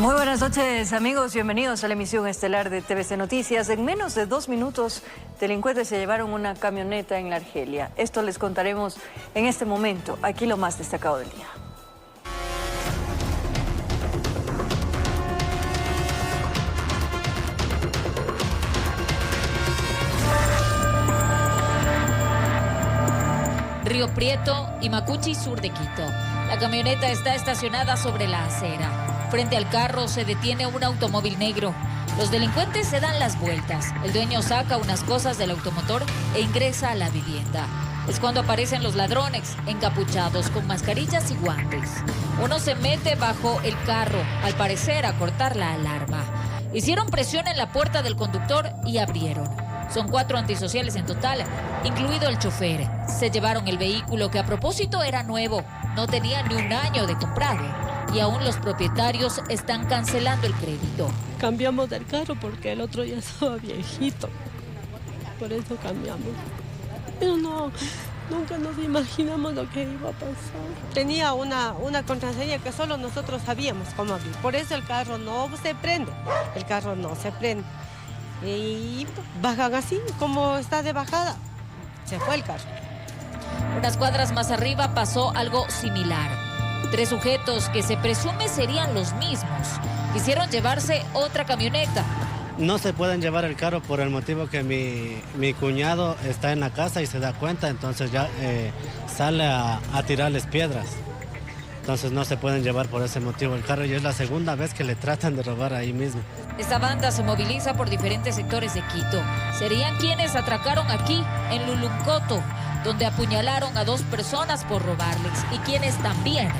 Muy buenas noches, amigos. Bienvenidos a la emisión estelar de TVC Noticias. En menos de 2 minutos, delincuentes se llevaron una camioneta en la Argelia. Esto les contaremos en este momento. Aquí lo más destacado del día. Río Prieto y Macuchi, sur de Quito. La camioneta está estacionada sobre la acera. Frente al carro se detiene un automóvil negro. Los delincuentes se dan las vueltas. El dueño saca unas cosas del automotor e ingresa a la vivienda. Es cuando aparecen los ladrones, encapuchados con mascarillas y guantes. Uno se mete bajo el carro, al parecer a cortar la alarma. Hicieron presión en la puerta del conductor y abrieron. Son 4 antisociales en total, incluido el chofer. Se llevaron el vehículo que a propósito era nuevo, no tenía ni un año de comprado. Y aún los propietarios están cancelando el crédito. Cambiamos del carro porque el otro ya estaba viejito. Por eso cambiamos. Pero no, nunca nos imaginamos lo que iba a pasar. Tenía una contraseña que solo nosotros sabíamos cómo abrir. Por eso el carro no se prende. El carro no se prende. Y bajan así, como está de bajada. Se fue el carro. Unas cuadras más arriba pasó algo similar. 3 sujetos que se presume serían los mismos quisieron llevarse otra camioneta. No se pueden llevar el carro por el motivo que mi cuñado está en la casa y se da cuenta, entonces ya sale a tirarles piedras. Entonces no se pueden llevar por ese motivo el carro y es la segunda vez que le tratan de robar ahí mismo. Esta banda se moviliza por diferentes sectores de Quito. Serían quienes atracaron aquí, en Luluncoto, donde apuñalaron a 2 personas por robarles y quienes también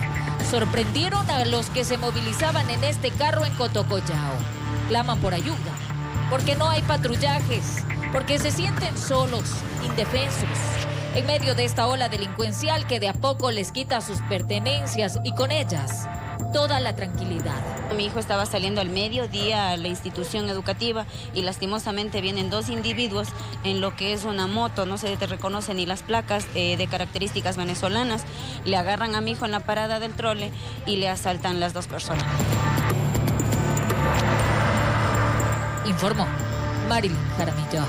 sorprendieron a los que se movilizaban en este carro en Cotocollao. Claman por ayuda, porque no hay patrullajes, porque se sienten solos, indefensos, en medio de esta ola delincuencial que de a poco les quita sus pertenencias y con ellas toda la tranquilidad. Mi hijo estaba saliendo al mediodía a la institución educativa y lastimosamente vienen 2 individuos en lo que es una moto, no se te reconocen ni las placas de características venezolanas. Le agarran a mi hijo en la parada del trole y le asaltan las 2 personas. Informó Marilyn Jaramillo.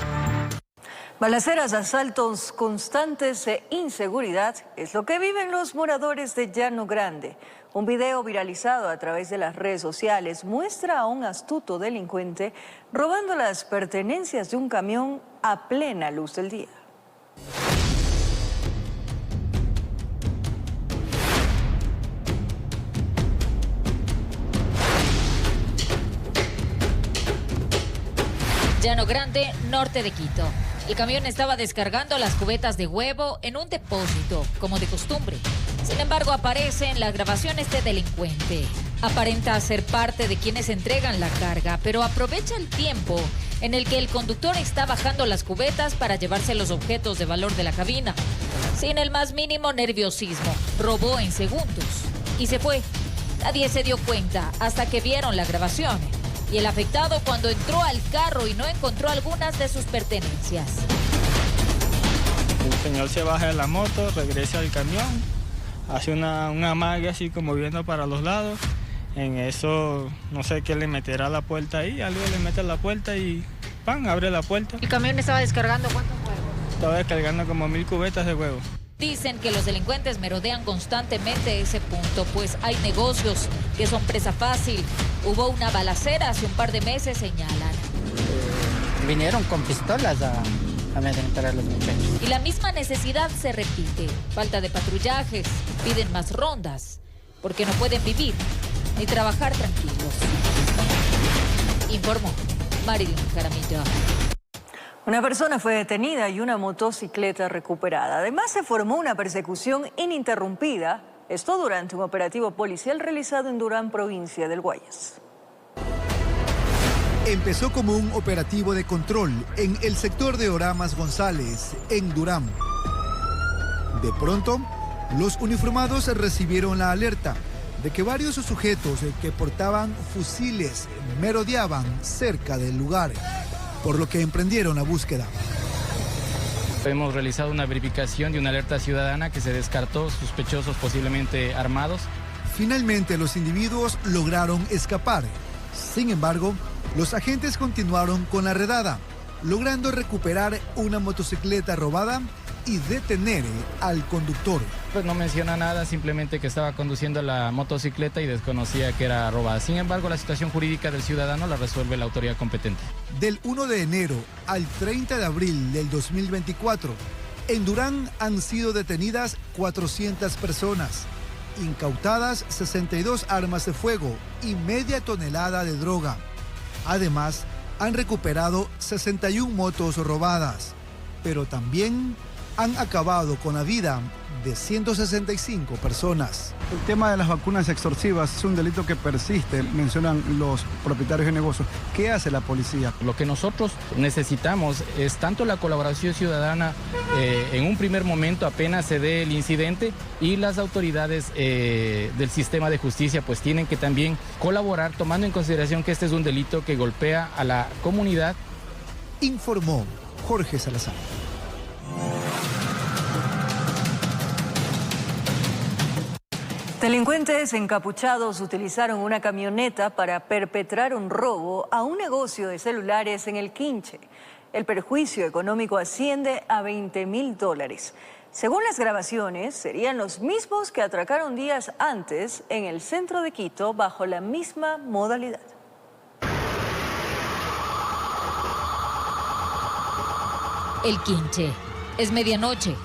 Balaceras, asaltos constantes e inseguridad es lo que viven los moradores de Llano Grande. Un video viralizado a través de las redes sociales muestra a un astuto delincuente robando las pertenencias de un camión a plena luz del día. Llano Grande, norte de Quito. El camión estaba descargando las cubetas de huevo en un depósito, como de costumbre. Sin embargo, aparece en la grabación este delincuente. Aparenta ser parte de quienes entregan la carga, pero aprovecha el tiempo en el que el conductor está bajando las cubetas para llevarse los objetos de valor de la cabina. Sin el más mínimo nerviosismo, robó en segundos y se fue. Nadie se dio cuenta hasta que vieron la grabación. Y el afectado cuando entró al carro y no encontró algunas de sus pertenencias. El señor se baja de la moto, regresa al camión, hace una amague así como viendo para los lados. En eso, no sé qué le meterá a la puerta ahí, algo le mete a la puerta y ¡pam!, abre la puerta. ¿El camión estaba descargando cuántos huevos? Estaba descargando como 1000 cubetas de huevos. Dicen que los delincuentes merodean constantemente ese punto, pues hay negocios que son presa fácil. Hubo una balacera hace un par de meses, señalan. Vinieron con pistolas a amedrentar a los muchachos. Y la misma necesidad se repite. Falta de patrullajes, piden más rondas, porque no pueden vivir ni trabajar tranquilos. Informó Marilyn Jaramillo. Una persona fue detenida y una motocicleta recuperada. Además, se formó una persecución ininterrumpida. Esto durante un operativo policial realizado en Durán, provincia del Guayas. Empezó como un operativo de control en el sector de Oramas González, en Durán. De pronto, los uniformados recibieron la alerta de que varios sujetos que portaban fusiles merodeaban cerca del lugar, por lo que emprendieron la búsqueda. Hemos realizado una verificación de una alerta ciudadana que se descartó sospechosos posiblemente armados. Finalmente los individuos lograron escapar. Sin embargo, los agentes continuaron con la redada, logrando recuperar una motocicleta robada y detener al conductor. Pues no menciona nada, simplemente que estaba conduciendo la motocicleta y desconocía que era robada. Sin embargo, la situación jurídica del ciudadano la resuelve la autoridad competente. Del 1 de enero al 30 de abril del 2024, en Durán han sido detenidas 400 personas, incautadas 62 armas de fuego y media tonelada de droga. Además, han recuperado 61 motos robadas, pero también han acabado con la vida de 165 personas. El tema de las vacunas extorsivas es un delito que persiste, mencionan los propietarios de negocios. ¿Qué hace la policía? Lo que nosotros necesitamos es tanto la colaboración ciudadana en un primer momento apenas se dé el incidente, y las autoridades del sistema de justicia pues tienen que también colaborar, tomando en consideración que este es un delito que golpea a la comunidad. Informó Jorge Salazar. Delincuentes encapuchados utilizaron una camioneta para perpetrar un robo a un negocio de celulares en el Quinche. El perjuicio económico asciende a $20.000. Según las grabaciones, serían los mismos que atracaron días antes en el centro de Quito bajo la misma modalidad. El Quinche. Es medianoche.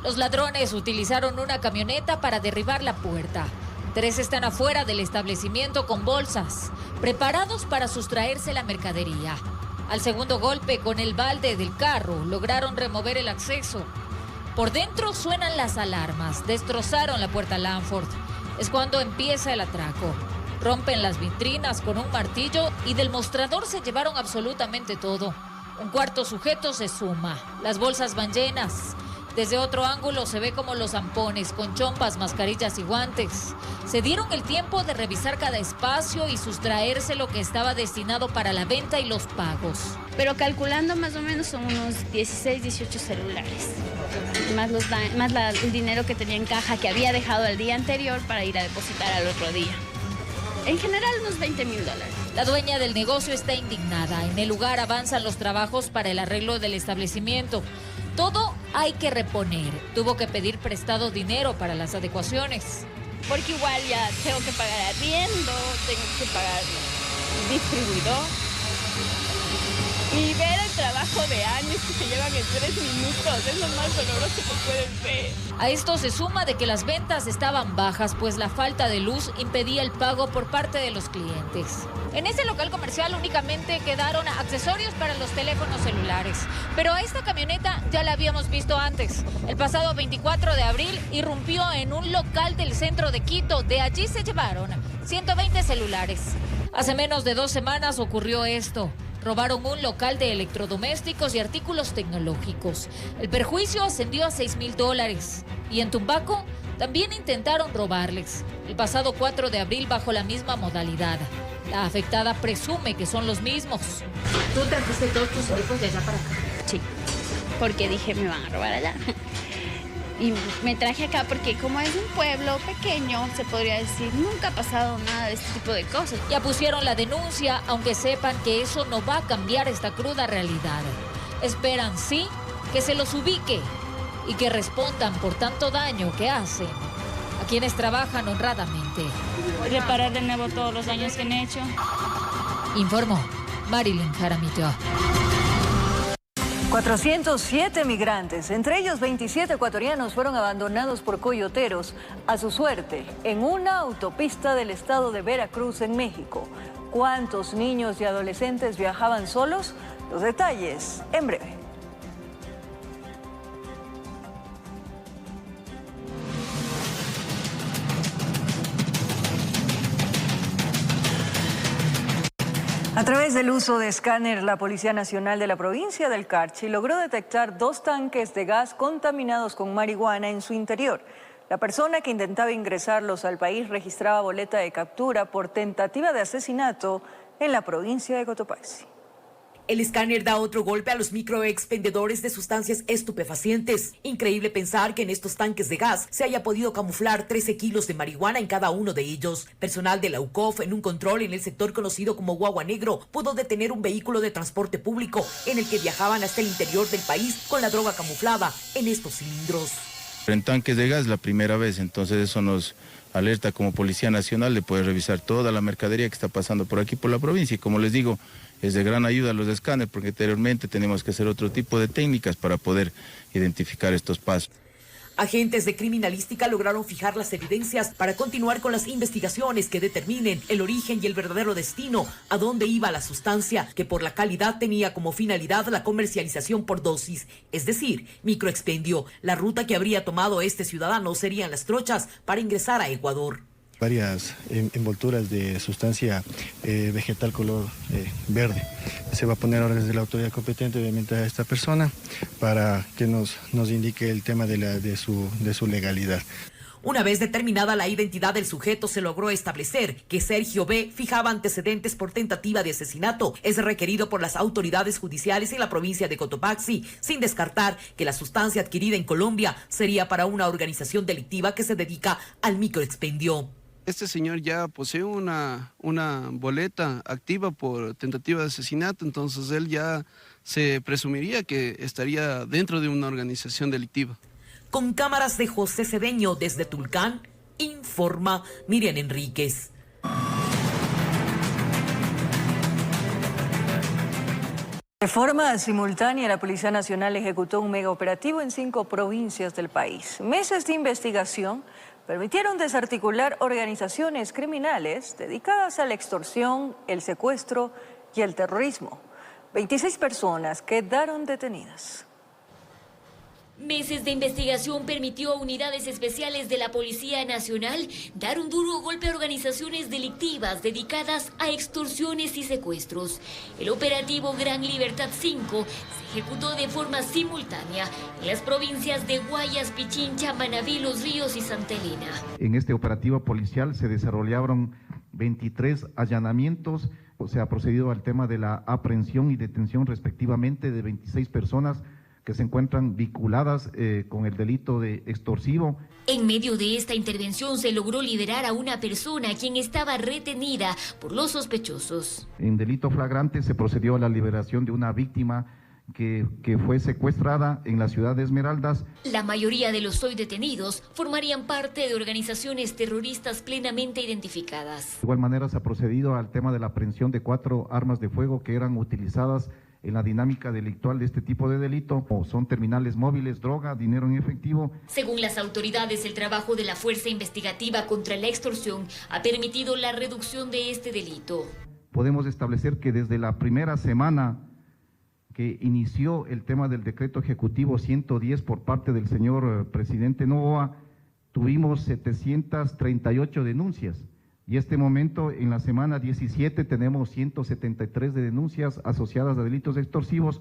Los ladrones utilizaron una camioneta para derribar la puerta. 3 están afuera del establecimiento con bolsas, preparados para sustraerse la mercadería. Al segundo golpe con el balde del carro, lograron remover el acceso. Por dentro suenan las alarmas, destrozaron la puerta Lanford. Es cuando empieza el atraco. Rompen las vitrinas con un martillo y del mostrador se llevaron absolutamente todo. Un cuarto sujeto se suma. Las bolsas van llenas. Desde otro ángulo se ve como los zampones con chompas, mascarillas y guantes se dieron el tiempo de revisar cada espacio y sustraerse lo que estaba destinado para la venta y los pagos. Pero calculando más o menos son unos 16, 18 celulares, más el dinero que tenía en caja que había dejado el día anterior para ir a depositar al otro día. En general unos $20.000. La dueña del negocio está indignada. En el lugar avanzan los trabajos para el arreglo del establecimiento. Todo hay que reponer. Tuvo que pedir prestado dinero para las adecuaciones. Porque igual ya tengo que pagar arriendo, tengo que pagar distribuidor. Y ver el trabajo de años que se llevan en 3 minutos es lo más doloroso que pueden ver. A esto se suma de que las ventas estaban bajas, pues la falta de luz impedía el pago por parte de los clientes. En ese local comercial únicamente quedaron accesorios para los teléfonos celulares. Pero a esta camioneta ya la habíamos visto antes. El pasado 24 de abril irrumpió en un local del centro de Quito. De allí se llevaron 120 celulares. Hace menos de 2 semanas ocurrió esto. Robaron un local de electrodomésticos y artículos tecnológicos. El perjuicio ascendió a $6.000. Y en Tumbaco también intentaron robarles. El pasado 4 de abril bajo la misma modalidad. La afectada presume que son los mismos. ¿Tú trajiste todos tus equipos de allá para acá? Sí, porque dije me van a robar allá. Y me traje acá porque como es un pueblo pequeño, se podría decir, nunca ha pasado nada de este tipo de cosas. Ya pusieron la denuncia, aunque sepan que eso no va a cambiar esta cruda realidad. Esperan, sí, que se los ubique y que respondan por tanto daño que hacen a quienes trabajan honradamente. Reparar de nuevo todos los daños que han hecho. Informó Marilyn Jaramillo. 407 migrantes, entre ellos 27 ecuatorianos, fueron abandonados por coyoteros a su suerte en una autopista del estado de Veracruz, en México. ¿Cuántos niños y adolescentes viajaban solos? Los detalles en breve. A través del uso de escáner, la Policía Nacional de la provincia del Carchi logró detectar 2 tanques de gas contaminados con marihuana en su interior. La persona que intentaba ingresarlos al país registraba boleta de captura por tentativa de asesinato en la provincia de Cotopaxi. El escáner da otro golpe a los microexpendedores de sustancias estupefacientes. Increíble pensar que en estos tanques de gas se haya podido camuflar 13 kilos de marihuana en cada uno de ellos. Personal de la UCOF, en un control en el sector conocido como Guagua Negro, pudo detener un vehículo de transporte público en el que viajaban hasta el interior del país con la droga camuflada en estos cilindros. En tanques de gas la primera vez, entonces eso nos alerta como Policía Nacional de poder revisar toda la mercadería que está pasando por aquí por la provincia, y como les digo, es de gran ayuda los escáneres porque anteriormente tenemos que hacer otro tipo de técnicas para poder identificar estos pasos. Agentes de criminalística lograron fijar las evidencias para continuar con las investigaciones que determinen el origen y el verdadero destino a dónde iba la sustancia, que por la calidad tenía como finalidad la comercialización por dosis, es decir, microexpendio. La ruta que habría tomado este ciudadano serían las trochas para ingresar a Ecuador. Varias envolturas de sustancia vegetal color verde. Se va a poner órdenes de la autoridad competente, obviamente, a esta persona para que nos indique el tema de su legalidad. Una vez determinada la identidad del sujeto, se logró establecer que Sergio B. fijaba antecedentes por tentativa de asesinato. Es requerido por las autoridades judiciales en la provincia de Cotopaxi, sin descartar que la sustancia adquirida en Colombia sería para una organización delictiva que se dedica al microexpendio. Este señor ya posee una boleta activa por tentativa de asesinato, entonces él ya se presumiría que estaría dentro de una organización delictiva. Con cámaras de José Cedeño desde Tulcán, informa Miriam Enríquez. De forma simultánea, la Policía Nacional ejecutó un megaoperativo en 5 provincias del país. Meses de investigación permitieron desarticular organizaciones criminales dedicadas a la extorsión, el secuestro y el terrorismo. 26 personas quedaron detenidas. Meses de investigación permitió a unidades especiales de la Policía Nacional dar un duro golpe a organizaciones delictivas dedicadas a extorsiones y secuestros. El operativo Gran Libertad 5 se ejecutó de forma simultánea en las provincias de Guayas, Pichincha, Manabí, Los Ríos y Santa Elena. En este operativo policial se desarrollaron 23 allanamientos, se ha procedido al tema de la aprehensión y detención respectivamente de 26 personas que se encuentran vinculadas con el delito de extorsivo. En medio de esta intervención se logró liberar a una persona quien estaba retenida por los sospechosos. En delito flagrante se procedió a la liberación de una víctima que fue secuestrada en la ciudad de Esmeraldas. La mayoría de los hoy detenidos formarían parte de organizaciones terroristas plenamente identificadas. De igual manera se ha procedido al tema de la aprehensión de 4 armas de fuego que eran utilizadas en la dinámica delictual de este tipo de delito. Son terminales móviles, droga, dinero en efectivo. Según las autoridades, el trabajo de la Fuerza Investigativa contra la Extorsión ha permitido la reducción de este delito. Podemos establecer que desde la primera semana que inició el tema del decreto ejecutivo 110 por parte del señor presidente Noboa, tuvimos 738 denuncias. Y este momento, en la semana 17, tenemos 173 de denuncias asociadas a delitos extorsivos,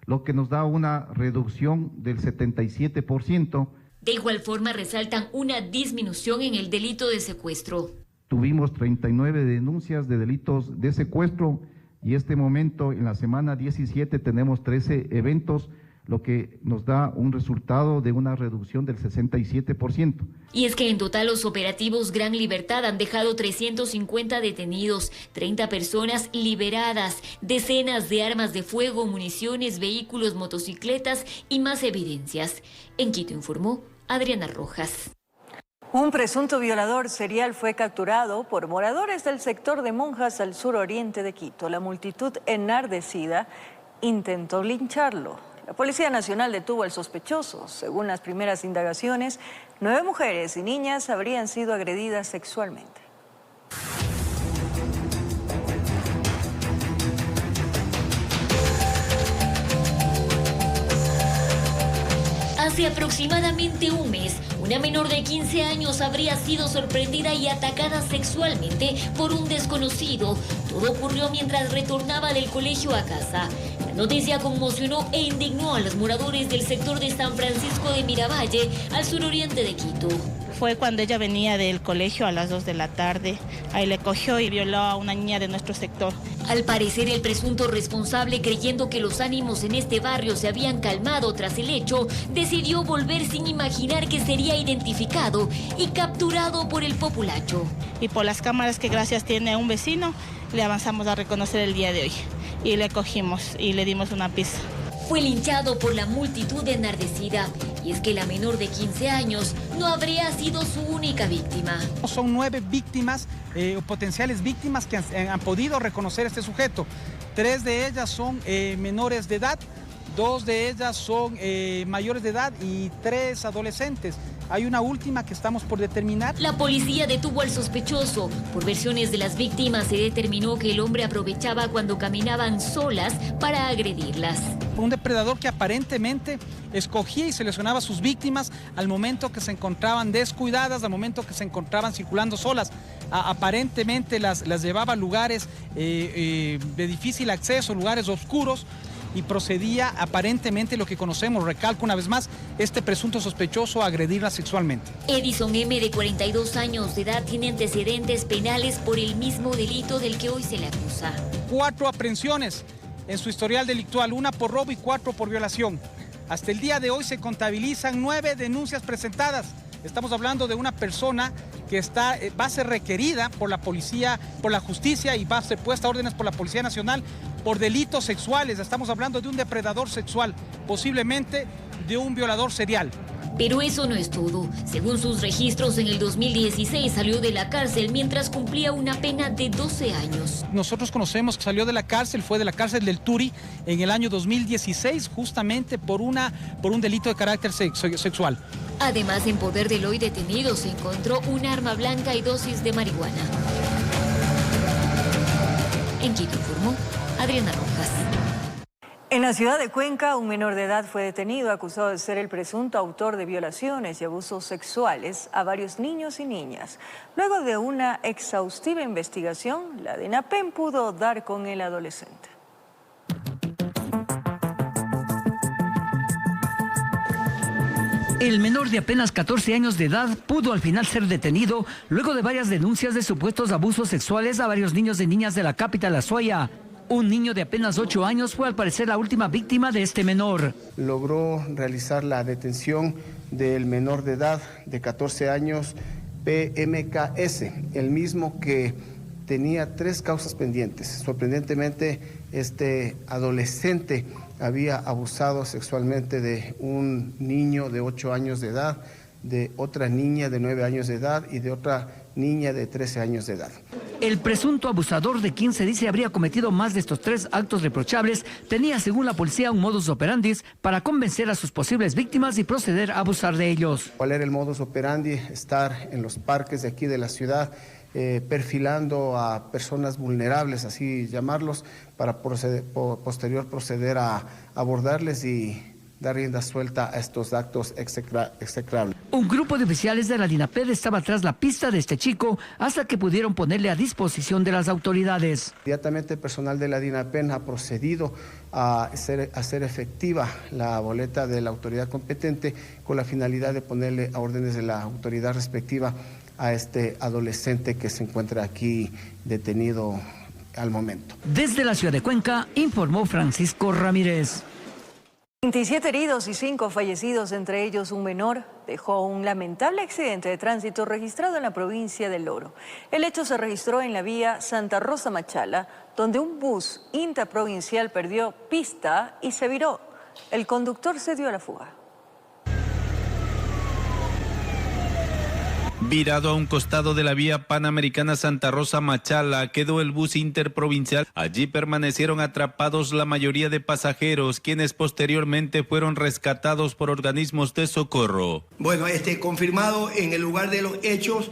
lo que nos da una reducción del 77%. De igual forma, resaltan una disminución en el delito de secuestro. Tuvimos 39 denuncias de delitos de secuestro y este momento, en la semana 17, tenemos 13 eventos, lo que nos da un resultado de una reducción del 67%. Y es que en total los operativos Gran Libertad han dejado 350 detenidos, 30 personas liberadas, decenas de armas de fuego, municiones, vehículos, motocicletas y más evidencias. En Quito informó Adriana Rojas. Un presunto violador serial fue capturado por moradores del sector de Monjas al suroriente de Quito. La multitud enardecida intentó lincharlo. La Policía Nacional detuvo al sospechoso. Según las primeras indagaciones, 9 mujeres y niñas habrían sido agredidas sexualmente. Hace aproximadamente un mes, una menor de 15 años habría sido sorprendida y atacada sexualmente por un desconocido. Todo ocurrió mientras retornaba del colegio a casa. La noticia conmocionó e indignó a los moradores del sector de San Francisco de Miravalle, al suroriente de Quito. Fue cuando ella venía del colegio a las 2 de la tarde. Ahí le cogió y violó a una niña de nuestro sector. Al parecer, el presunto responsable, creyendo que los ánimos en este barrio se habían calmado tras el hecho, decidió volver sin imaginar que sería identificado y capturado por el populacho. Y por las cámaras que gracias tiene a un vecino, le avanzamos a reconocer el día de hoy. Y le cogimos y le dimos una pista. Fue linchado por la multitud enardecida. Y es que la menor de 15 años no habría sido su única víctima. Son 9 víctimas, potenciales víctimas que han podido reconocer a este sujeto. 3 de ellas son menores de edad, 2 de ellas son mayores de edad y 3 adolescentes. Hay una última que estamos por determinar. La policía detuvo al sospechoso. Por versiones de las víctimas se determinó que el hombre aprovechaba cuando caminaban solas para agredirlas. Un depredador que aparentemente escogía y seleccionaba a sus víctimas al momento que se encontraban descuidadas, al momento que se encontraban circulando solas. Aparentemente las llevaba a lugares de difícil acceso, lugares oscuros, y procedía aparentemente lo que conocemos, recalco una vez más, este presunto sospechoso a agredirla sexualmente. Edison M., de 42 años de edad, tiene antecedentes penales por el mismo delito del que hoy se le acusa. 4 aprehensiones en su historial delictual, 1 por robo y 4 por violación. Hasta el día de hoy se contabilizan 9 denuncias presentadas. Estamos hablando de una persona que va a ser requerida por la policía, por la justicia, y va a ser puesta a órdenes por la Policía Nacional por delitos sexuales. Estamos hablando de un depredador sexual, posiblemente de un violador serial. Pero eso no es todo. Según sus registros, en el 2016 salió de la cárcel mientras cumplía una pena de 12 años. Nosotros conocemos que salió de la cárcel, fue de la cárcel del Turi en el año 2016, justamente por un delito de carácter sexual. Además, en poder del hoy detenido se encontró un arma blanca y dosis de marihuana. En Quito informó Adriana Rojas. En la ciudad de Cuenca, un menor de edad fue detenido acusado de ser el presunto autor de violaciones y abusos sexuales a varios niños y niñas. Luego de una exhaustiva investigación, la DINAPEN pudo dar con el adolescente. El menor de apenas 14 años de edad pudo al final ser detenido luego de varias denuncias de supuestos abusos sexuales a varios niños y niñas de la capital Azuaya. Un niño de apenas 8 años fue al parecer la última víctima de este menor. Logró realizar la detención del menor de edad de 14 años, PMKS, el mismo que tenía 3 causas pendientes. Sorprendentemente, este adolescente había abusado sexualmente de un niño de 8 años de edad, de otra niña de 9 años de edad y de otra niña de 13 años de edad. El presunto abusador, de quien se dice habría cometido más de estos 3 actos reprochables, tenía, según la policía, un modus operandi para convencer a sus posibles víctimas y proceder a abusar de ellos. ¿Cuál era el modus operandi? Estar en los parques de aquí de la ciudad, perfilando a personas vulnerables, así llamarlos, para posterior proceder a abordarles y dar rienda suelta a estos actos execrables. Un grupo de oficiales de la DINAPED estaba tras la pista de este chico hasta que pudieron ponerle a disposición de las autoridades. Inmediatamente el personal de la DINAPED ha procedido a hacer efectiva la boleta de la autoridad competente con la finalidad de ponerle a órdenes de la autoridad respectiva a este adolescente que se encuentra aquí detenido al momento. Desde la ciudad de Cuenca, informó Francisco Ramírez. 27 heridos y 5 fallecidos, entre ellos un menor, dejó un lamentable accidente de tránsito registrado en la provincia del Oro. El hecho se registró en la vía Santa Rosa Machala, donde un bus interprovincial perdió pista y se viró. El conductor se dio a la fuga. Virado a un costado de la vía panamericana Santa Rosa Machala, quedó el bus interprovincial. Allí permanecieron atrapados la mayoría de pasajeros, quienes posteriormente fueron rescatados por organismos de socorro. Bueno, confirmado en el lugar de los hechos,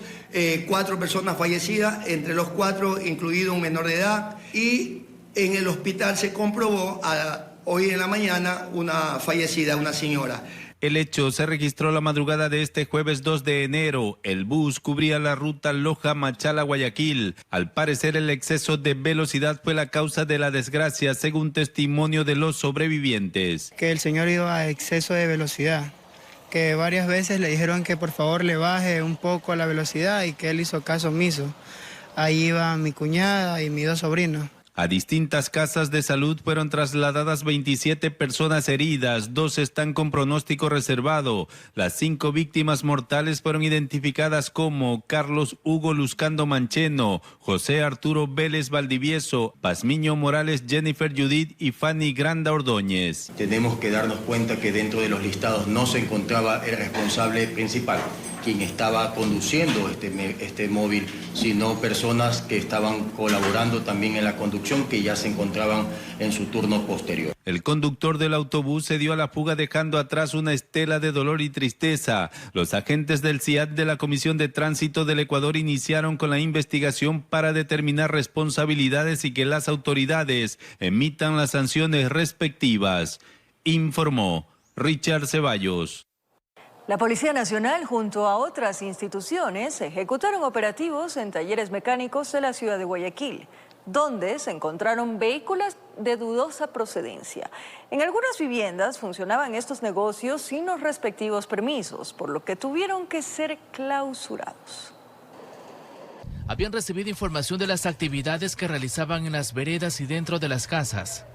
4 personas fallecidas, entre los 4 incluido un menor de edad, y en el hospital se comprobó hoy en la mañana una fallecida, una señora. El hecho se registró la madrugada de este jueves 2 de enero. El bus cubría la ruta Loja-Machala-Guayaquil. Al parecer, el exceso de velocidad fue la causa de la desgracia, según testimonio de los sobrevivientes. Que el señor iba a exceso de velocidad que varias veces le dijeron que por favor le baje un poco la velocidad y que él hizo caso omiso. Ahí iba mi cuñada y mis 2 sobrinos. A distintas casas de salud fueron trasladadas 27 personas heridas, 2 están con pronóstico reservado. Las 5 víctimas mortales fueron identificadas como Carlos Hugo Luzcando Mancheno, José Arturo Vélez Valdivieso, Pazmiño Morales Jennifer Judith y Fanny Granda Ordóñez. Tenemos que darnos cuenta que dentro de los listados no se encontraba el responsable principal, quien estaba conduciendo este móvil, sino personas que estaban colaborando también en la conducción, que ya se encontraban en su turno posterior. El conductor del autobús se dio a la fuga dejando atrás una estela de dolor y tristeza. Los agentes del CIAT de la Comisión de Tránsito del Ecuador iniciaron con la investigación para determinar responsabilidades y que las autoridades emitan las sanciones respectivas. Informó Richard Ceballos. La Policía Nacional, junto a otras instituciones, ejecutaron operativos en talleres mecánicos de la ciudad de Guayaquil, donde se encontraron vehículos de dudosa procedencia. En algunas viviendas funcionaban estos negocios sin los respectivos permisos, por lo que tuvieron que ser clausurados. Habían recibido información de las actividades que realizaban en las veredas y dentro de las casas,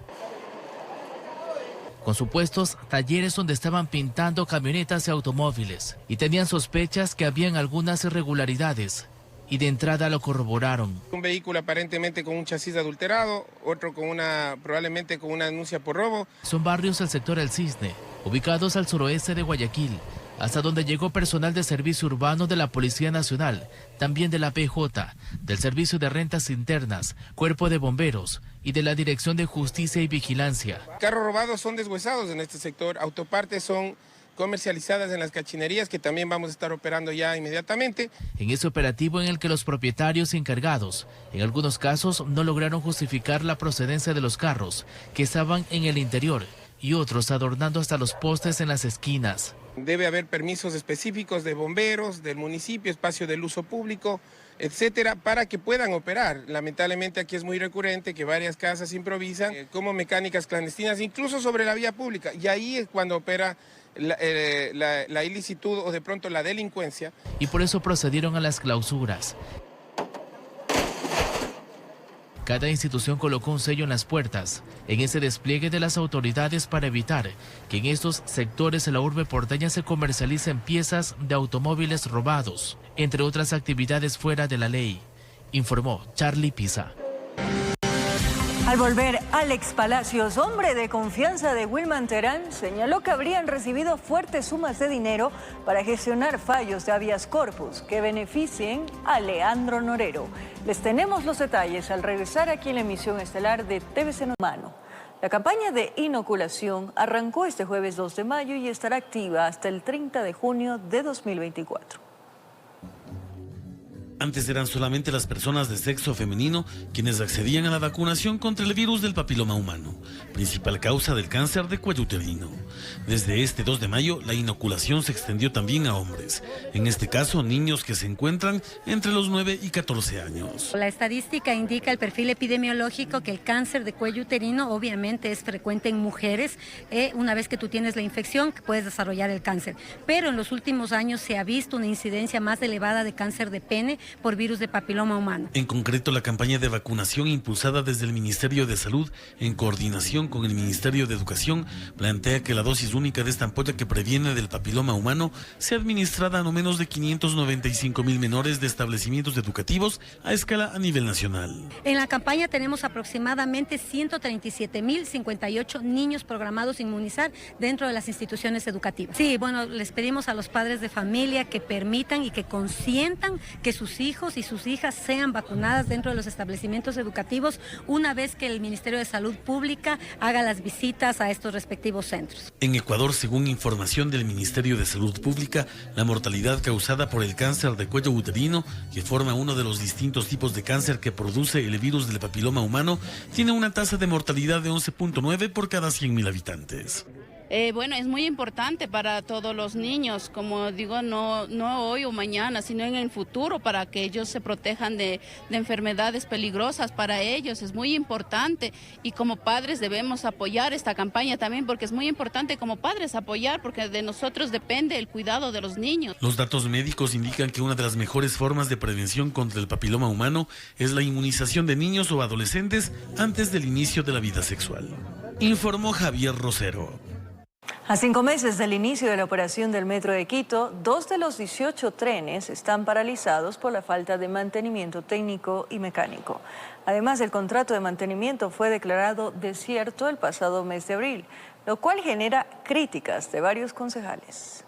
con supuestos talleres donde estaban pintando camionetas y automóviles, y tenían sospechas que habían algunas irregularidades, y de entrada lo corroboraron. Un vehículo aparentemente con un chasis adulterado, otro probablemente con una denuncia por robo. Son barrios del sector El Cisne, ubicados al suroeste de Guayaquil, hasta donde llegó personal de servicio urbano de la Policía Nacional, también de la PJ, del Servicio de Rentas Internas, Cuerpo de Bomberos y de la Dirección de Justicia y Vigilancia. Carros robados son deshuesados en este sector, autopartes son comercializadas en las cachinerías, que también vamos a estar operando ya inmediatamente. En ese operativo en el que los propietarios encargados, en algunos casos, no lograron justificar la procedencia de los carros, que estaban en el interior, y otros adornando hasta los postes en las esquinas. Debe haber permisos específicos de bomberos, del municipio, espacio del uso público, etcétera, para que puedan operar. Lamentablemente aquí es muy recurrente que varias casas improvisan como mecánicas clandestinas, incluso sobre la vía pública, y ahí es cuando opera la ilicitud o de pronto la delincuencia. Y por eso procedieron a las clausuras. Cada institución colocó un sello en las puertas, en ese despliegue de las autoridades para evitar que en estos sectores de la urbe porteña se comercialicen piezas de automóviles robados, entre otras actividades fuera de la ley, informó Charlie Pisa. Al volver, Alex Palacios, hombre de confianza de Wilman Terán, señaló que habrían recibido fuertes sumas de dinero para gestionar fallos de habeas corpus que beneficien a Leandro Norero. Les tenemos los detalles al regresar aquí en la emisión estelar de TVC Mano. La campaña de inoculación arrancó este jueves 2 de mayo y estará activa hasta el 30 de junio de 2024. Antes eran solamente las personas de sexo femenino quienes accedían a la vacunación contra el virus del papiloma humano, principal causa del cáncer de cuello uterino. Desde este 2 de mayo, la inoculación se extendió también a hombres, en este caso niños que se encuentran entre los 9 y 14 años. La estadística indica el perfil epidemiológico que el cáncer de cuello uterino obviamente es frecuente en mujeres. Una vez que tú tienes la infección, puedes desarrollar el cáncer. Pero en los últimos años se ha visto una incidencia más elevada de cáncer de pene por virus de papiloma humano. En concreto, la campaña de vacunación impulsada desde el Ministerio de Salud, en coordinación con el Ministerio de Educación, plantea que la dosis única de esta ampolla que previene del papiloma humano sea administrada a no menos de 595,000 menores de establecimientos educativos a escala a nivel nacional. En la campaña tenemos aproximadamente 137,058 niños programados a inmunizar dentro de las instituciones educativas. Sí, bueno, les pedimos a los padres de familia que permitan y que consientan que sus hijos y sus hijas sean vacunadas dentro de los establecimientos educativos una vez que el Ministerio de Salud Pública haga las visitas a estos respectivos centros. En Ecuador, según información del Ministerio de Salud Pública, la mortalidad causada por el cáncer de cuello uterino, que forma uno de los distintos tipos de cáncer que produce el virus del papiloma humano, tiene una tasa de mortalidad de 11.9 por cada 100,000 habitantes. Bueno, es muy importante para todos los niños, como digo, no hoy o mañana, sino en el futuro, para que ellos se protejan de enfermedades peligrosas para ellos. Es muy importante y como padres debemos apoyar esta campaña también, porque es muy importante como padres apoyar, porque de nosotros depende el cuidado de los niños. Los datos médicos indican que una de las mejores formas de prevención contra el papiloma humano es la inmunización de niños o adolescentes antes del inicio de la vida sexual. Informó Javier Rosero. A 5 meses del inicio de la operación del Metro de Quito, 2 de los 18 trenes están paralizados por la falta de mantenimiento técnico y mecánico. Además, el contrato de mantenimiento fue declarado desierto el pasado mes de abril, lo cual genera críticas de varios concejales.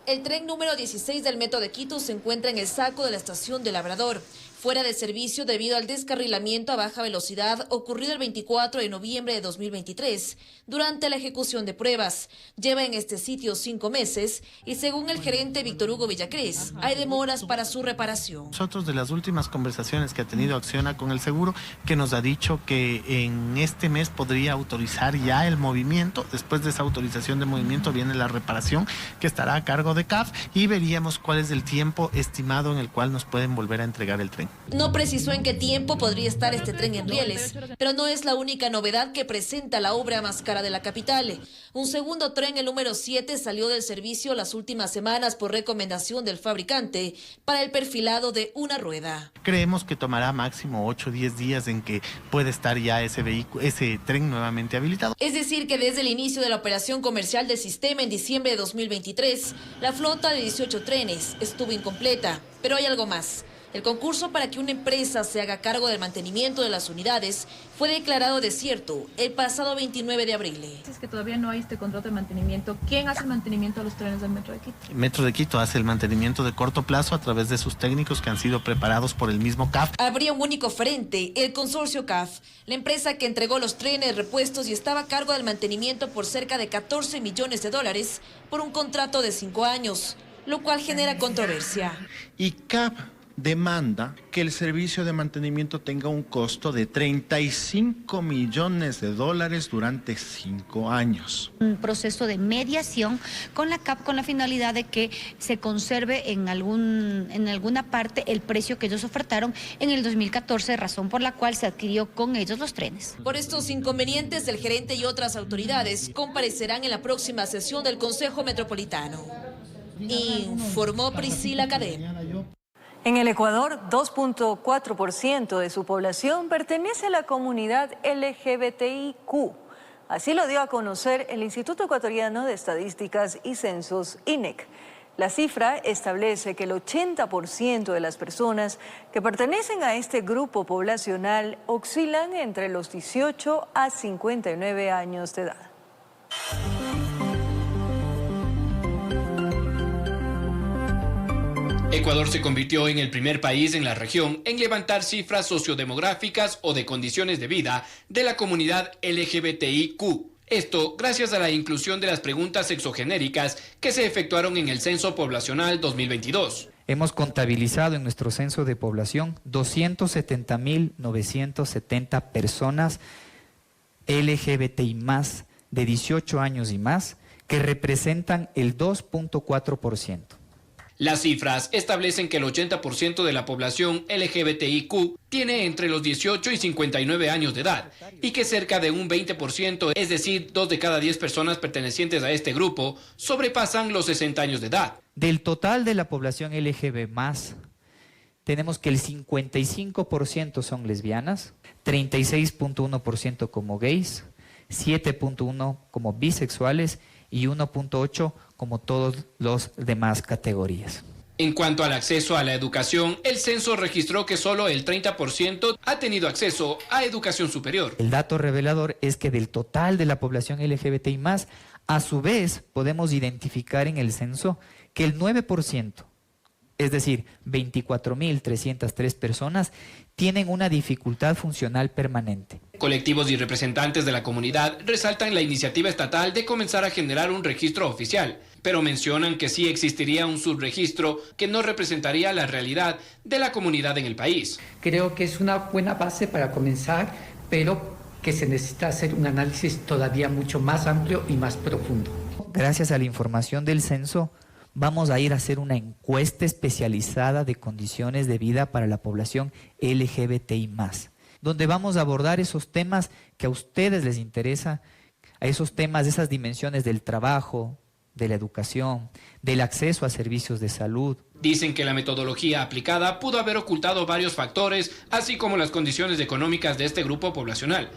El tren número 16 del Metro de Quito se encuentra en el saco de la estación de Labrador, fuera de servicio debido al descarrilamiento a baja velocidad ocurrido el 24 de noviembre de 2023 durante la ejecución de pruebas. Lleva en este sitio 5 meses y según el gerente Víctor Hugo Villacrés, hay demoras para su reparación. Nosotros, de las últimas conversaciones que ha tenido Acciona con el seguro, que nos ha dicho que en este mes podría autorizar ya el movimiento. Después de esa autorización de movimiento viene la reparación, que estará a cargo de CAF, y veríamos cuál es el tiempo estimado en el cual nos pueden volver a entregar el tren. No precisó en qué tiempo podría estar este tren en rieles, pero no es la única novedad que presenta la obra más cara de la capital. Un segundo tren, el número 7, salió del servicio las últimas semanas por recomendación del fabricante para el perfilado de una rueda. Creemos que tomará máximo 8 o 10 días en que puede estar ya ese tren nuevamente habilitado. Es decir, que desde el inicio de la operación comercial del sistema en diciembre de 2023, la flota de 18 trenes estuvo incompleta. Pero hay algo más. El concurso para que una empresa se haga cargo del mantenimiento de las unidades fue declarado desierto el pasado 29 de abril. Es que todavía no hay este contrato de mantenimiento. ¿Quién hace el mantenimiento de los trenes del Metro de Quito? El Metro de Quito hace el mantenimiento de corto plazo a través de sus técnicos que han sido preparados por el mismo CAF. Habría un único frente, el consorcio CAF, la empresa que entregó los trenes, repuestos y estaba a cargo del mantenimiento por cerca de $14 millones por un contrato de 5 años, lo cual genera controversia. Y CAF demanda que el servicio de mantenimiento tenga un costo de $35 millones durante 5 años. Un proceso de mediación con la CAF con la finalidad de que se conserve en alguna parte el precio que ellos ofertaron en el 2014, razón por la cual se adquirió con ellos los trenes. Por estos inconvenientes, el gerente y otras autoridades comparecerán en la próxima sesión del Consejo Metropolitano. Informó Priscila Cadena. En el Ecuador, 2.4% de su población pertenece a la comunidad LGBTIQ. Así lo dio a conocer el Instituto Ecuatoriano de Estadísticas y Censos, INEC. La cifra establece que el 80% de las personas que pertenecen a este grupo poblacional oscilan entre los 18 a 59 años de edad. Ecuador se convirtió en el primer país en la región en levantar cifras sociodemográficas o de condiciones de vida de la comunidad LGBTIQ. Esto gracias a la inclusión de las preguntas sexogenéricas que se efectuaron en el Censo Poblacional 2022. Hemos contabilizado en nuestro censo de población 270.970 personas LGBTI más de 18 años y más, que representan el 2.4%. Las cifras establecen que el 80% de la población LGBTIQ tiene entre los 18 y 59 años de edad y que cerca de un 20%, es decir, 2 de cada 10 personas pertenecientes a este grupo, sobrepasan los 60 años de edad. Del total de la población LGB+, tenemos que el 55% son lesbianas, 36.1% como gays, 7.1% como bisexuales y 1.8% como todos los demás categorías. En cuanto al acceso a la educación, el censo registró que solo el 30% ha tenido acceso a educación superior. El dato revelador es que del total de la población LGBTI+, a su vez podemos identificar en el censo que el 9%, es decir, 24.303 personas, tienen una dificultad funcional permanente. Colectivos y representantes de la comunidad resaltan la iniciativa estatal de comenzar a generar un registro oficial, pero mencionan que sí existiría un subregistro que no representaría la realidad de la comunidad en el país. Creo que es una buena base para comenzar, pero que se necesita hacer un análisis todavía mucho más amplio y más profundo. Gracias a la información del censo, vamos a ir a hacer una encuesta especializada de condiciones de vida para la población LGBTI+, donde vamos a abordar esos temas que a ustedes les interesa, a esos temas, esas dimensiones del trabajo, de la educación, del acceso a servicios de salud. Dicen que la metodología aplicada pudo haber ocultado varios factores, así como las condiciones económicas de este grupo poblacional.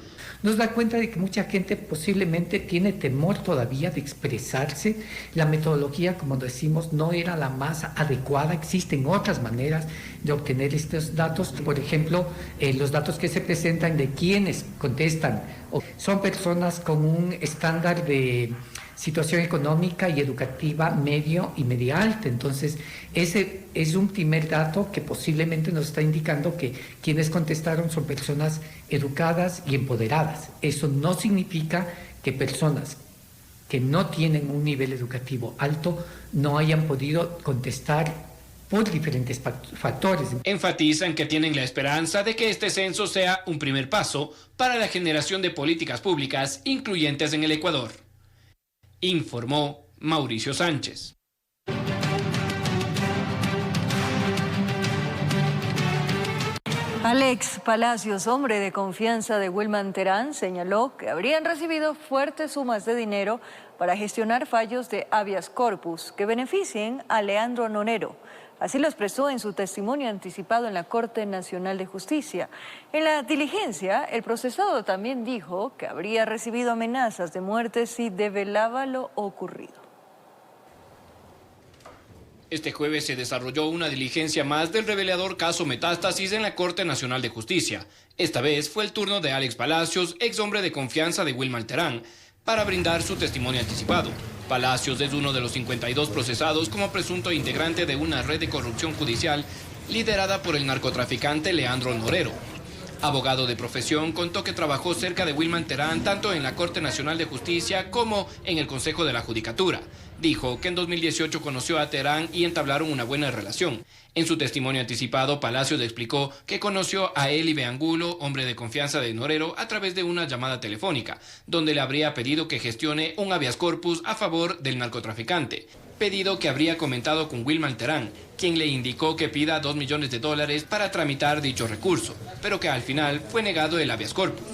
Nos da cuenta de que mucha gente posiblemente tiene temor todavía de expresarse. La metodología, como decimos, no era la más adecuada. Existen otras maneras de obtener estos datos. Por ejemplo, los datos que se presentan de quienes contestan son personas con un estándar de situación económica y educativa medio y media alta. Entonces, ese es un primer dato que posiblemente nos está indicando que quienes contestaron son personas educadas y empoderadas. Eso no significa que personas que no tienen un nivel educativo alto no hayan podido contestar por diferentes factores. Enfatizan que tienen la esperanza de que este censo sea un primer paso para la generación de políticas públicas incluyentes en el Ecuador. Informó Mauricio Sánchez. Alex Palacios, hombre de confianza de Wilman Terán, señaló que habrían recibido fuertes sumas de dinero para gestionar fallos de habeas corpus que beneficien a Leandro Norero. Así lo expresó en su testimonio anticipado en la Corte Nacional de Justicia. En la diligencia, el procesado también dijo que habría recibido amenazas de muerte si develaba lo ocurrido. Este jueves se desarrolló una diligencia más del revelador caso Metástasis en la Corte Nacional de Justicia. Esta vez fue el turno de Alex Palacios, ex hombre de confianza de Wilman Terán, para brindar su testimonio anticipado. Palacios es uno de los 52 procesados como presunto integrante de una red de corrupción judicial liderada por el narcotraficante Leandro Norero. Abogado de profesión, contó que trabajó cerca de Wilman Terán tanto en la Corte Nacional de Justicia como en el Consejo de la Judicatura. Dijo que en 2018 conoció a Terán y entablaron una buena relación. En su testimonio anticipado, Palacios explicó que conoció a Eli Angulo, hombre de confianza de Norero, a través de una llamada telefónica, donde le habría pedido que gestione un habeas corpus a favor del narcotraficante. Pedido que habría comentado con Wilman Terán, quien le indicó que pida $2 millones para tramitar dicho recurso, pero que al final fue negado el habeas corpus.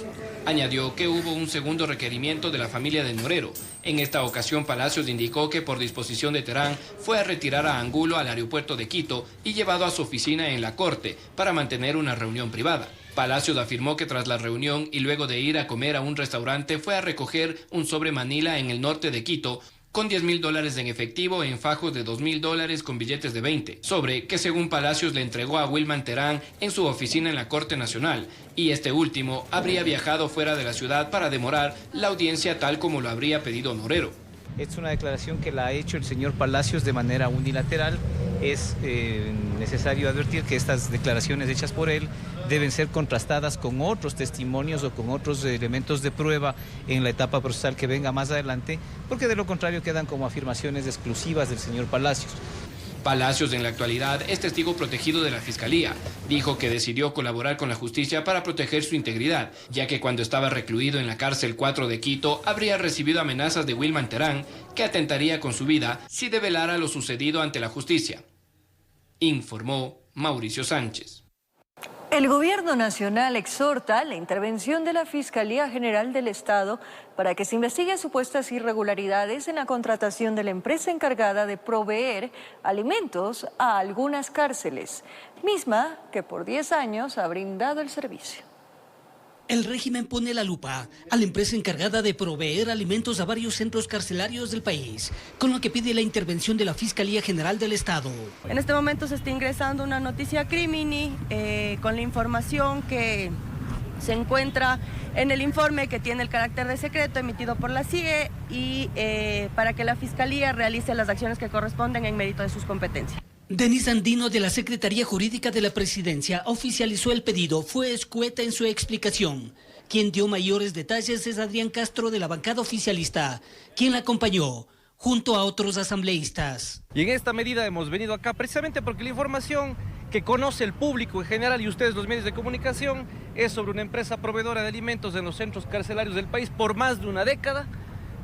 Añadió que hubo un segundo requerimiento de la familia de Norero. En esta ocasión, Palacios indicó que por disposición de Terán fue a retirar a Angulo al aeropuerto de Quito y llevado a su oficina en la Corte para mantener una reunión privada. Palacios afirmó que tras la reunión y luego de ir a comer a un restaurante fue a recoger un sobre Manila en el norte de Quito con $10,000 en efectivo en fajos de $2,000 con billetes de 20, sobre que según Palacios le entregó a Wilman Terán en su oficina en la Corte Nacional, y este último habría viajado fuera de la ciudad para demorar la audiencia tal como lo habría pedido Norero. Es una declaración que la ha hecho el señor Palacios de manera unilateral. Es necesario advertir que estas declaraciones hechas por él deben ser contrastadas con otros testimonios o con otros elementos de prueba en la etapa procesal que venga más adelante, porque de lo contrario quedan como afirmaciones exclusivas del señor Palacios. Palacios en la actualidad es testigo protegido de la Fiscalía. Dijo que decidió colaborar con la justicia para proteger su integridad, ya que cuando estaba recluido en la cárcel 4 de Quito habría recibido amenazas de Wilman Terán que atentaría con su vida si develara lo sucedido ante la justicia. Informó Mauricio Sánchez. El Gobierno Nacional exhorta la intervención de la Fiscalía General del Estado para que se investigue supuestas irregularidades en la contratación de la empresa encargada de proveer alimentos a algunas cárceles, misma que por 10 años ha brindado el servicio. El régimen pone la lupa a la empresa encargada de proveer alimentos a varios centros carcelarios del país, con lo que pide la intervención de la Fiscalía General del Estado. En este momento se está ingresando una noticia crimini con la información que se encuentra en el informe que tiene el carácter de secreto emitido por la CIE y para que la Fiscalía realice las acciones que corresponden en mérito de sus competencias. Denis Andino de la Secretaría Jurídica de la Presidencia oficializó el pedido, fue escueta en su explicación. Quien dio mayores detalles es Adrián Castro de la bancada oficialista, quien la acompañó junto a otros asambleístas. Y en esta medida hemos venido acá precisamente porque la información que conoce el público en general y ustedes los medios de comunicación, es sobre una empresa proveedora de alimentos en los centros carcelarios del país por más de una década,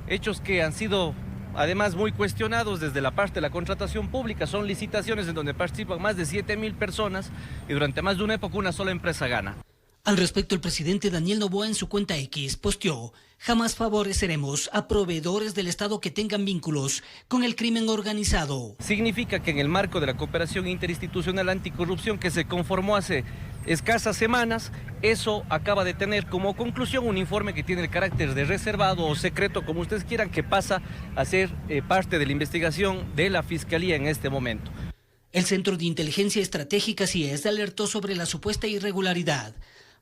hechos que han sido además muy cuestionados desde la parte de la contratación pública. Son licitaciones en donde participan más de 7.000 personas y durante más de una época una sola empresa gana. Al respecto, el presidente Daniel Noboa en su cuenta X posteó: jamás favoreceremos a proveedores del Estado que tengan vínculos con el crimen organizado. Significa que en el marco de la cooperación interinstitucional anticorrupción que se conformó hace escasas semanas, eso acaba de tener como conclusión un informe que tiene el carácter de reservado o secreto, como ustedes quieran, que pasa a ser parte de la investigación de la Fiscalía en este momento. El Centro de Inteligencia Estratégica CIES alertó sobre la supuesta irregularidad.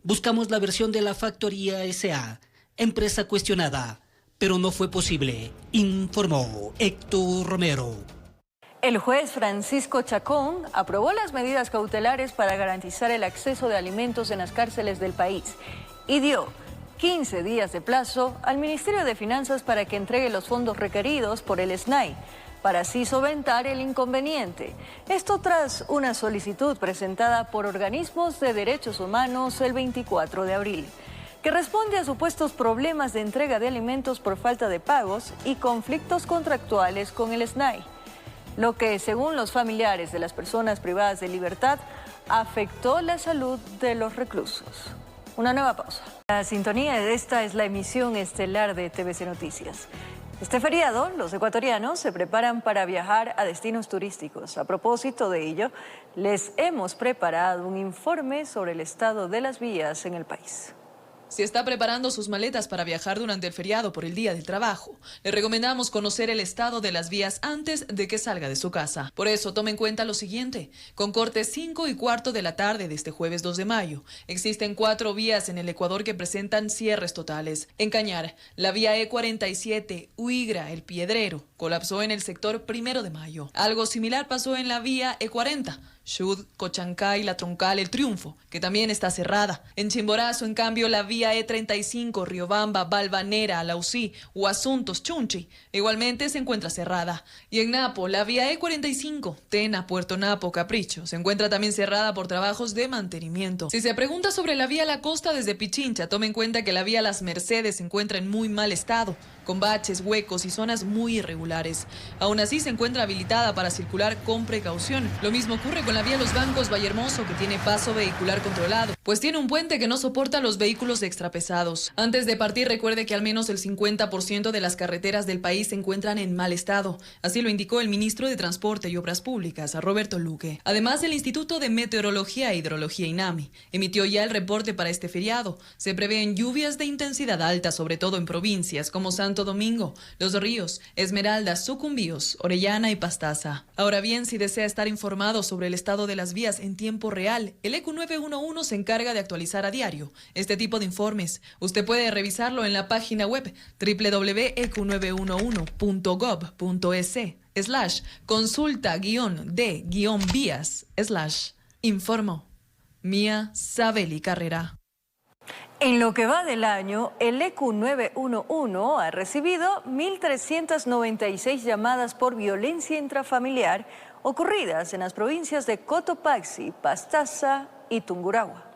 Buscamos la versión de la Factoría S.A., empresa cuestionada, pero no fue posible, informó Héctor Romero. El juez Francisco Chacón aprobó las medidas cautelares para garantizar el acceso de alimentos en las cárceles del país y dio 15 días de plazo al Ministerio de Finanzas para que entregue los fondos requeridos por el SNAI, para así solventar el inconveniente. Esto tras una solicitud presentada por organismos de derechos humanos el 24 de abril, que responde a supuestos problemas de entrega de alimentos por falta de pagos y conflictos contractuales con el SNAI, lo que, según los familiares de las personas privadas de libertad, afectó la salud de los reclusos. Una nueva pausa. La sintonía de esta es la emisión estelar de TVC Noticias. Este feriado, los ecuatorianos se preparan para viajar a destinos turísticos. A propósito de ello, les hemos preparado un informe sobre el estado de las vías en el país. Si está preparando sus maletas para viajar durante el feriado por el Día del Trabajo, le recomendamos conocer el estado de las vías antes de que salga de su casa. Por eso, tome en cuenta lo siguiente. Con corte 5:15 de la tarde de este jueves 2 de mayo, existen 4 vías en el Ecuador que presentan cierres totales. En Cañar, la vía E47, Huigra, El Piedrero, colapsó en el sector 1 de mayo. Algo similar pasó en la vía E40, Chud, Cochancay, La Troncal, El Triunfo, que también está cerrada. En Chimborazo, en cambio, la vía E35, Riobamba, Balvanera, Alausí, Huasuntos, Chunchi, igualmente se encuentra cerrada. Y en Napo, la vía E45, Tena, Puerto Napo, Capricho, se encuentra también cerrada por trabajos de mantenimiento. Si se pregunta sobre la vía La Costa desde Pichincha, tome en cuenta que la vía Las Mercedes se encuentra en muy mal estado, con baches, huecos y zonas muy irregulares. Aún así, se encuentra habilitada para circular con precaución. Lo mismo ocurre con la vía Los Bancos Vallehermoso, que tiene paso vehicular controlado, pues tiene un puente que no soporta los vehículos extrapesados. Antes de partir, recuerde que al menos el 50% de las carreteras del país se encuentran en mal estado. Así lo indicó el ministro de Transporte y Obras Públicas, Roberto Luque. Además, el Instituto de Meteorología e Hidrología INAMI emitió ya el reporte para este feriado. Se prevén lluvias de intensidad alta, sobre todo en provincias como Santo Domingo, Los Ríos, Esmeraldas, Sucumbíos, Orellana y Pastaza. Ahora bien, si desea estar informado sobre el estado de las vías en tiempo real, el ECU 911 se encarga de actualizar a diario este tipo de informes. Usted puede revisarlo en la página web www.ecu911.gov.es/consulta-de-vías/informo. Mía Sabeli Carrera. En lo que va del año, el ECU 911 ha recibido 1.396 llamadas por violencia intrafamiliar ocurridas en las provincias de Cotopaxi, Pastaza y Tungurahua.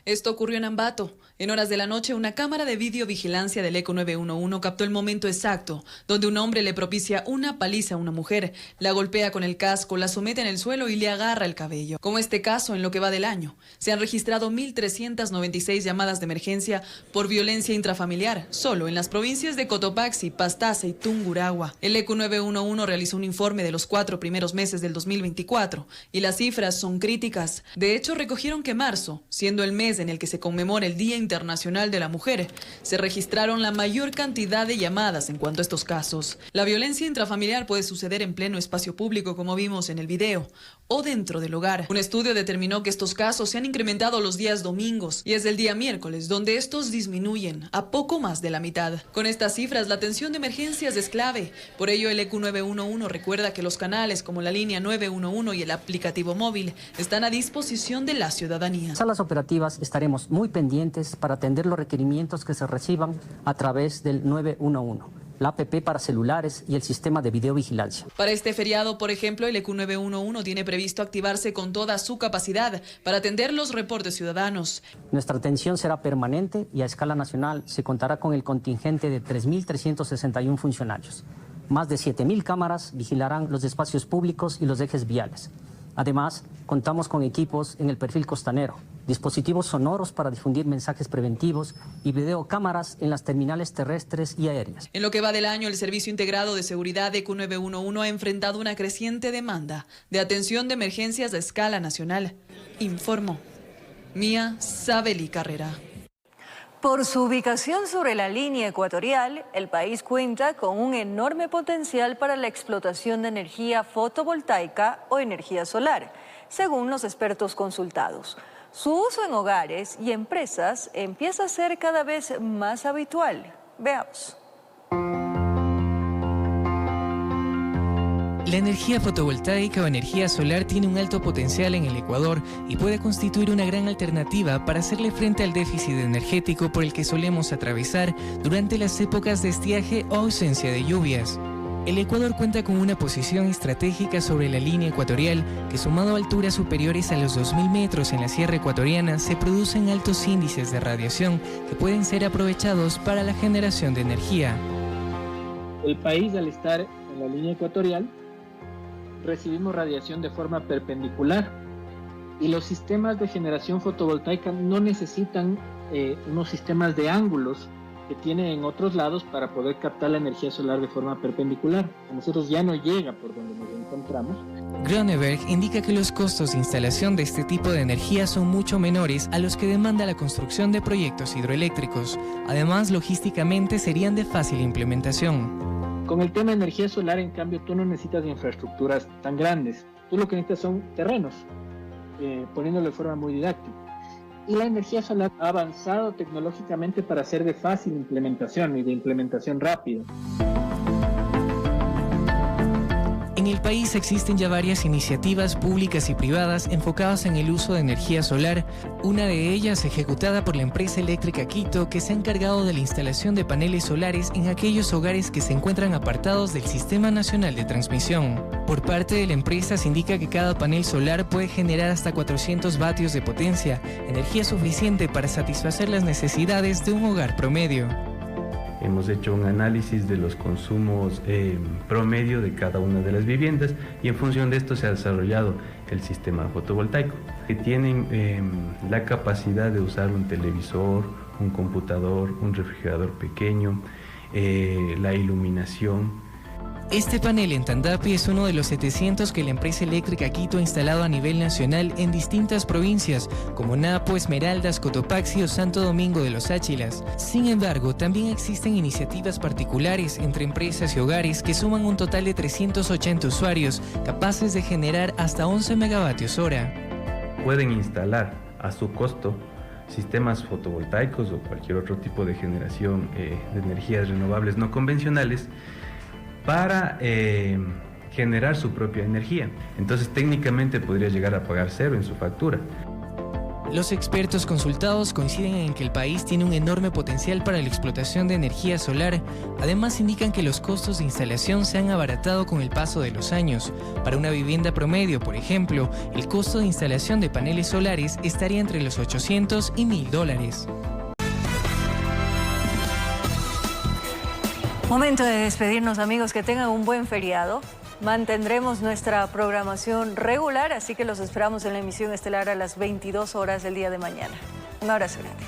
Esto ocurrió en Ambato. En horas de la noche, una cámara de videovigilancia del ECU 911 captó el momento exacto donde un hombre le propicia una paliza a una mujer, la golpea con el casco, la somete en el suelo y le agarra el cabello. Como este caso, en lo que va del año, se han registrado 1.396 llamadas de emergencia por violencia intrafamiliar, solo en las provincias de Cotopaxi, Pastaza y Tungurahua. El ECU 911 realizó un informe de los 4 primeros meses del 2024 y las cifras son críticas. De hecho, recogieron que marzo, siendo el mes en el que se conmemora el Día Internacional de la Mujer, se registraron la mayor cantidad de llamadas en cuanto a estos casos. La violencia intrafamiliar puede suceder en pleno espacio público, como vimos en el video, o dentro del hogar. Un estudio determinó que estos casos se han incrementado los días domingos y es el día miércoles donde estos disminuyen a poco más de la mitad. Con estas cifras, la atención de emergencias es clave. Por ello, el ECU 911 recuerda que los canales como la línea 911 y el aplicativo móvil están a disposición de la ciudadanía. Salas operativas estaremos muy pendientes para atender los requerimientos que se reciban a través del 911. la app para celulares y el sistema de videovigilancia. Para este feriado, por ejemplo, el EQ 911 tiene previsto activarse con toda su capacidad para atender los reportes ciudadanos. Nuestra atención será permanente y a escala nacional se contará con el contingente de 3.361 funcionarios. Más de 7.000 cámaras vigilarán los espacios públicos y los ejes viales. Además, contamos con equipos en el perfil costanero, dispositivos sonoros para difundir mensajes preventivos y videocámaras en las terminales terrestres y aéreas. En lo que va del año, el Servicio Integrado de Seguridad EQ 911 ha enfrentado una creciente demanda de atención de emergencias a escala nacional. Informó Mía Sabeli Carrera. Por su ubicación sobre la línea ecuatorial, el país cuenta con un enorme potencial para la explotación de energía fotovoltaica o energía solar, según los expertos consultados. Su uso en hogares y empresas empieza a ser cada vez más habitual. Veamos. La energía fotovoltaica o energía solar tiene un alto potencial en el Ecuador y puede constituir una gran alternativa para hacerle frente al déficit energético por el que solemos atravesar durante las épocas de estiaje o ausencia de lluvias. El Ecuador cuenta con una posición estratégica sobre la línea ecuatorial que, sumado a alturas superiores a los 2.000 metros en la sierra ecuatoriana, se producen altos índices de radiación que pueden ser aprovechados para la generación de energía. El país, al estar en la línea ecuatorial, recibimos radiación de forma perpendicular y los sistemas de generación fotovoltaica no necesitan unos sistemas de ángulos que tienen en otros lados para poder captar la energía solar de forma perpendicular. A nosotros ya no llega por donde nos encontramos. Groneberg indica que los costos de instalación de este tipo de energía son mucho menores a los que demanda la construcción de proyectos hidroeléctricos. Además, logísticamente serían de fácil implementación. Con el tema de energía solar, en cambio, tú no necesitas infraestructuras tan grandes. Tú lo que necesitas son terrenos, poniéndolo de forma muy didáctica. Y la energía solar ha avanzado tecnológicamente para ser de fácil implementación y de implementación rápida. En el país existen ya varias iniciativas públicas y privadas enfocadas en el uso de energía solar, una de ellas ejecutada por la empresa eléctrica Quito, que se ha encargado de la instalación de paneles solares en aquellos hogares que se encuentran apartados del Sistema Nacional de Transmisión. Por parte de la empresa se indica que cada panel solar puede generar hasta 400 vatios de potencia, energía suficiente para satisfacer las necesidades de un hogar promedio. Hemos hecho un análisis de los consumos promedio de cada una de las viviendas y en función de esto se ha desarrollado el sistema fotovoltaico, que tienen la capacidad de usar un televisor, un computador, un refrigerador pequeño, la iluminación. Este panel en Tandapi es uno de los 700 que la empresa eléctrica Quito ha instalado a nivel nacional en distintas provincias, como Napo, Esmeraldas, Cotopaxi o Santo Domingo de los Áchilas. Sin embargo, también existen iniciativas particulares entre empresas y hogares que suman un total de 380 usuarios, capaces de generar hasta 11 megavatios hora. Pueden instalar a su costo sistemas fotovoltaicos o cualquier otro tipo de generación de energías renovables no convencionales para generar su propia energía. Entonces técnicamente podría llegar a pagar cero en su factura. Los expertos consultados coinciden en que el país tiene un enorme potencial para la explotación de energía solar. Además indican que los costos de instalación se han abaratado con el paso de los años. Para una vivienda promedio, por ejemplo, el costo de instalación de paneles solares estaría entre los $800 y $1.000. Momento de despedirnos, amigos, que tengan un buen feriado. Mantendremos nuestra programación regular, así que los esperamos en la emisión estelar a las 22 horas del día de mañana. Un abrazo grande.